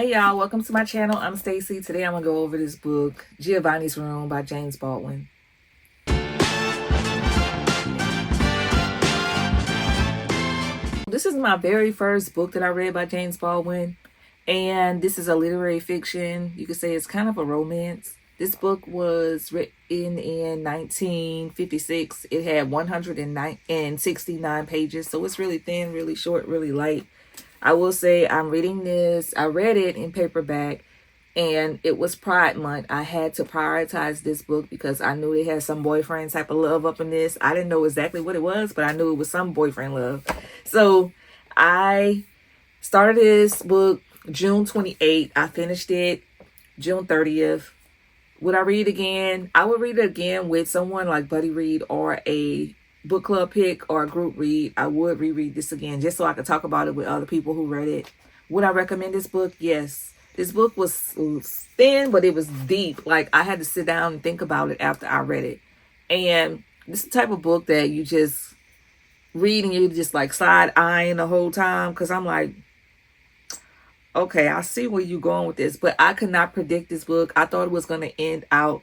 Hey y'all, welcome to my channel. I'm Stacy. Today I'm gonna go over this book, Giovanni's Room by James Baldwin. This is my very first book that I read by James Baldwin, and this is a literary fiction. You could say it's kind of a romance. This book was written in 1956. It had 169 pages, so it's really thin, really short, really light. I will say I'm reading this. I read it in paperback, and it was Pride Month. I had to prioritize this book because I knew they had some boyfriend type of love up in this. I didn't know exactly what it was, but I knew it was some boyfriend love. So I started this book June 28th. I finished it June 30th. Would I read it again? I would read it again with someone like Buddy Read or a book club pick or a group read. I would reread this again just so I could talk about it with other people who read it. Would I recommend this book? Yes. This book was thin, but it was deep. Like, I had to sit down and think about it after I read it. And this is the type of book that you just read and you just like side eyeing the whole time, because I'm like, okay, I see where you're going with this, but I could not predict this book. I thought it was going to end out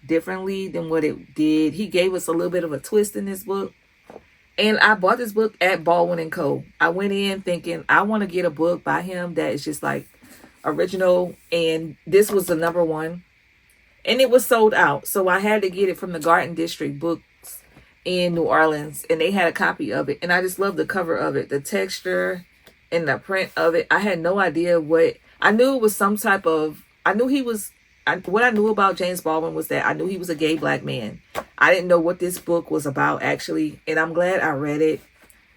differently than what it did. He gave us a little bit of a twist in this book. And I bought this book at Baldwin & Co. I went in thinking I want to get a book by him that is just like original, and this was the number one. And it was sold out. So I had to get it from the Garden District Books in New Orleans, and they had a copy of it. And I just love the cover of it, the texture and the print of it. I had no idea what, I knew it was some type of, I knew he was, what I knew about James Baldwin was that I knew he was a gay black man. I didn't know what this book was about, actually, and I'm glad I read it.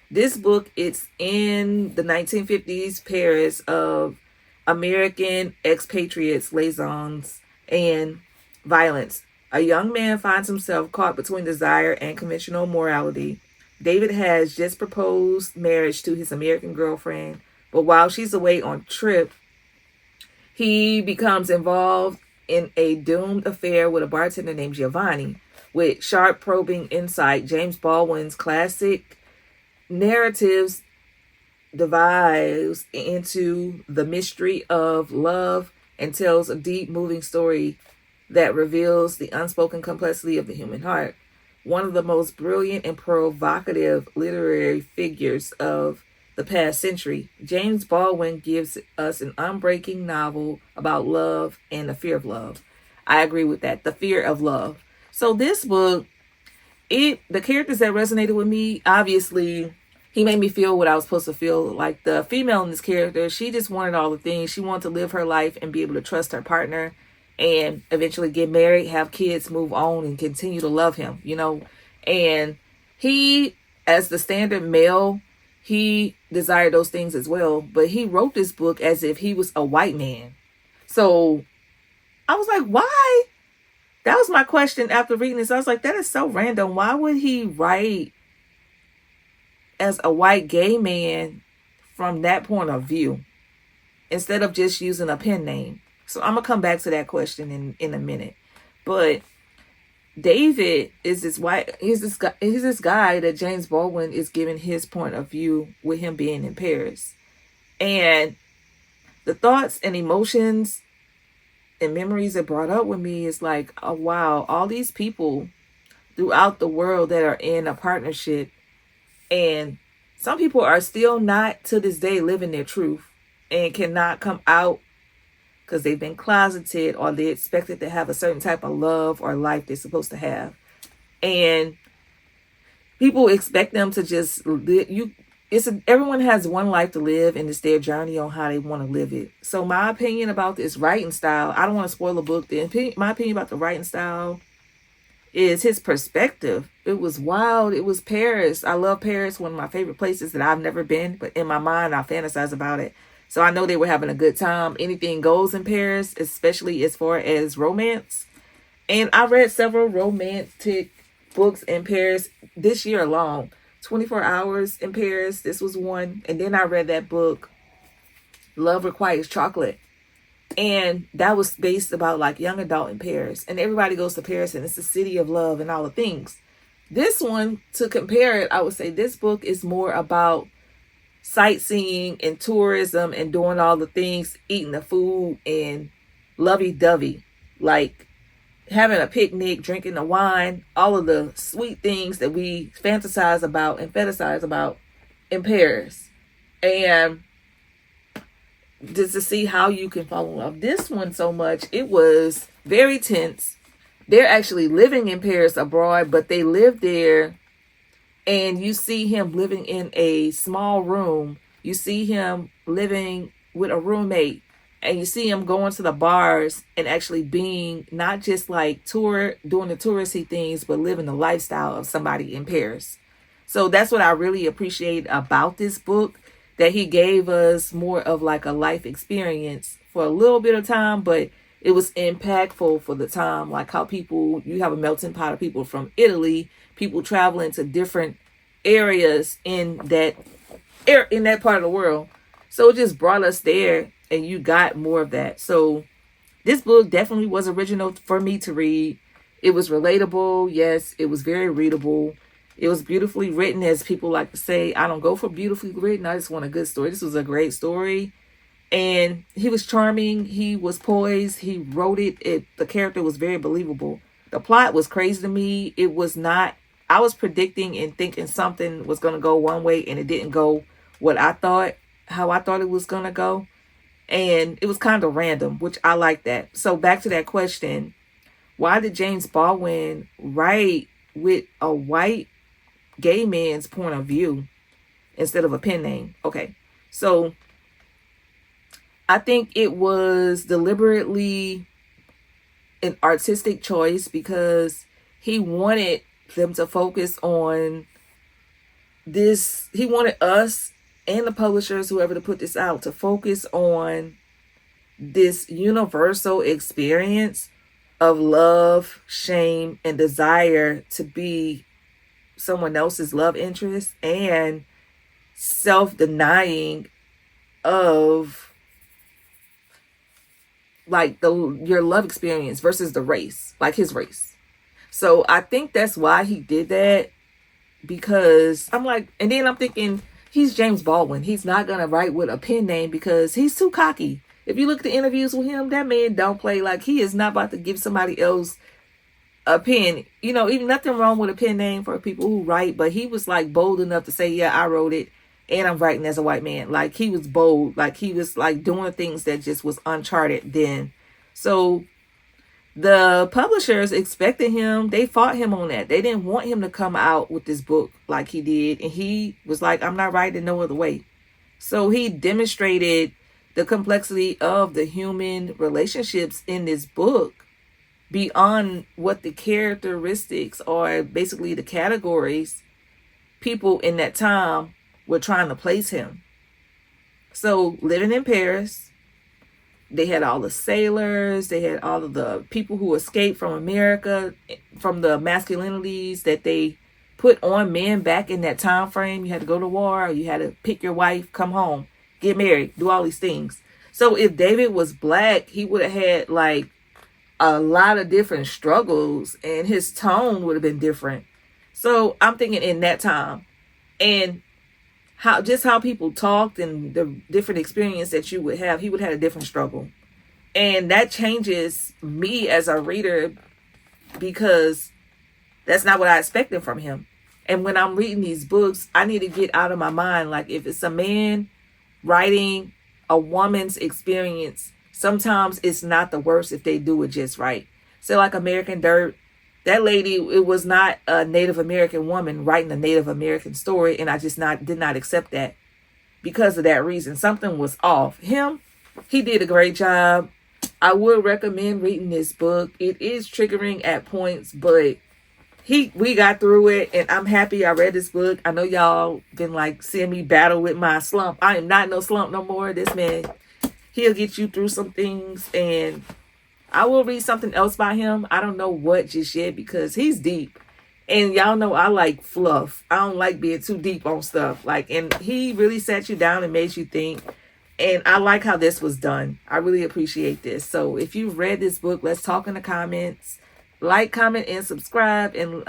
This book, it's in the 1950s Paris of American expatriates, liaisons, and violence. A young man finds himself caught between desire and conventional morality. David has just proposed marriage to his American girlfriend, but while she's away on trip, he becomes involved in a doomed affair with a bartender named Giovanni. With sharp, probing insight, James Baldwin's classic narratives dives into the mystery of love and tells a deep, moving story that reveals the unspoken complexity of the human heart. One of the most brilliant and provocative literary figures of the past century, James Baldwin gives us an unbreaking novel about love and the fear of love. I agree with that, the fear of love. So this book, the characters that resonated with me, obviously, he made me feel what I was supposed to feel. Like the female in this character, she just wanted all the things. She wanted to live her life and be able to trust her partner and eventually get married, have kids, move on, and continue to love him, you know. And he, as the standard male, he desired those things as well. But he wrote this book as if he was a white man. So I was like, why? That was my question after reading this. I was like, that is so random. Why would he write as a white gay man from that point of view instead of just using a pen name? So I'm going to come back to that question in a minute. But David is this guy that James Baldwin is giving his point of view with him being in Paris. And the thoughts and emotions and memories that brought up with me is like, oh wow, all these people throughout the world that are in a partnership, and some people are still not to this day living their truth and cannot come out because they've been closeted or they expected to have a certain type of love or life they're supposed to have. And people expect them to just live. Everyone has one life to live, and it's their journey on how they want to live it. So my opinion about this writing style, I don't want to spoil the book. My opinion about the writing style is his perspective. It was wild. It was Paris. I love Paris, one of my favorite places that I've never been, but in my mind, I fantasize about it. So I know they were having a good time. Anything goes in Paris, especially as far as romance. And I read several romantic books in Paris this year alone. 24 Hours in Paris, this was one. And then I read that book, Love Requires Chocolate. And that was based about like young adult in Paris. And everybody goes to Paris and it's the city of love and all the things. This one, to compare it, I would say this book is more about sightseeing and tourism and doing all the things, eating the food and lovey-dovey, like having a picnic, drinking the wine, all of the sweet things that we fantasize about and fetishize about in Paris. And just to see how you can fall in love. This one so much, it was very tense. They're actually living in Paris abroad, but they live there, and you see him living in a small room. You see him living with a roommate, and you see him going to the bars and actually being not just like doing the touristy things, but living the lifestyle of somebody in Paris. So that's what I really appreciate about this book, that he gave us more of like a life experience for a little bit of time, but it was impactful for the time. Like how you have a melting pot of people from Italy, people traveling to different areas in that part of the world. So it just brought us there, and you got more of that. So this book definitely was original for me to read. It was relatable. Yes, it was very readable. It was beautifully written, as people like to say. I don't go for beautifully written. I just want a good story. This was a great story. And he was charming. He was poised. He wrote it. The character was very believable. The plot was crazy to me. It was not. I was predicting and thinking something was going to go one way, and it didn't go how I thought it was going to go. And it was kind of random, which I like that. So back to that question. Why did James Baldwin write with a white gay man's point of view instead of a pen name? Okay, so I think it was deliberately an artistic choice, because he wanted them to focus on this. He wanted us and the publishers, whoever to put this out, to focus on this universal experience of love, shame, and desire to be someone else's love interest, and self-denying of like your love experience versus the race, like his race. So I think that's why he did that, because I'm like, and then I'm thinking, he's James Baldwin. He's not going to write with a pen name because he's too cocky. If you look at the interviews with him, that man don't play. Like, he is not about to give somebody else a pen. You know, even nothing wrong with a pen name for people who write, but he was like bold enough to say, yeah, I wrote it and I'm writing as a white man. Like, he was bold. Like, he was like doing things that just was uncharted then. So the publishers expected him. They fought him on that. They didn't want him to come out with this book like he did. And he was like, I'm not writing no other way. So he demonstrated the complexity of the human relationships in this book beyond what the characteristics or basically the categories people in that time were trying to place him. So living in Paris, they had all the sailors, they had all of the people who escaped from America, from the masculinities that they put on men back in that time frame. You had to go to war, you had to pick your wife, come home, get married, do all these things. So if David was black, he would have had like a lot of different struggles, and his tone would have been different. So I'm thinking in that time, and how people talked and the different experience that you would have, he would have a different struggle. And that changes me as a reader, because that's not what I expected from him. And when I'm reading these books, I need to get out of my mind, like, if it's a man writing a woman's experience, sometimes it's not the worst if they do it just right. So like American Dirt, that lady, it was not a Native American woman writing a Native American story, and I just did not accept that because of that reason. Something was off. He did a great job. I would recommend reading this book. It is triggering at points, but we got through it, and I'm happy I read this book. I know y'all been like seeing me battle with my slump. I am not no slump no more. This man, he'll get you through some things, and I will read something else by him. I don't know what just yet, because he's deep. And y'all know I like fluff. I don't like being too deep on stuff. Like, and he really sat you down and made you think. And I like how this was done. I really appreciate this. So if you've read this book, let's talk in the comments. Like, comment, and subscribe. And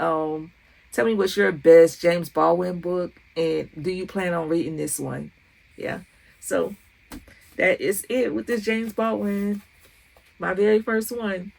tell me what's your best James Baldwin book. And do you plan on reading this one? Yeah. So that is it with this James Baldwin. My very first one.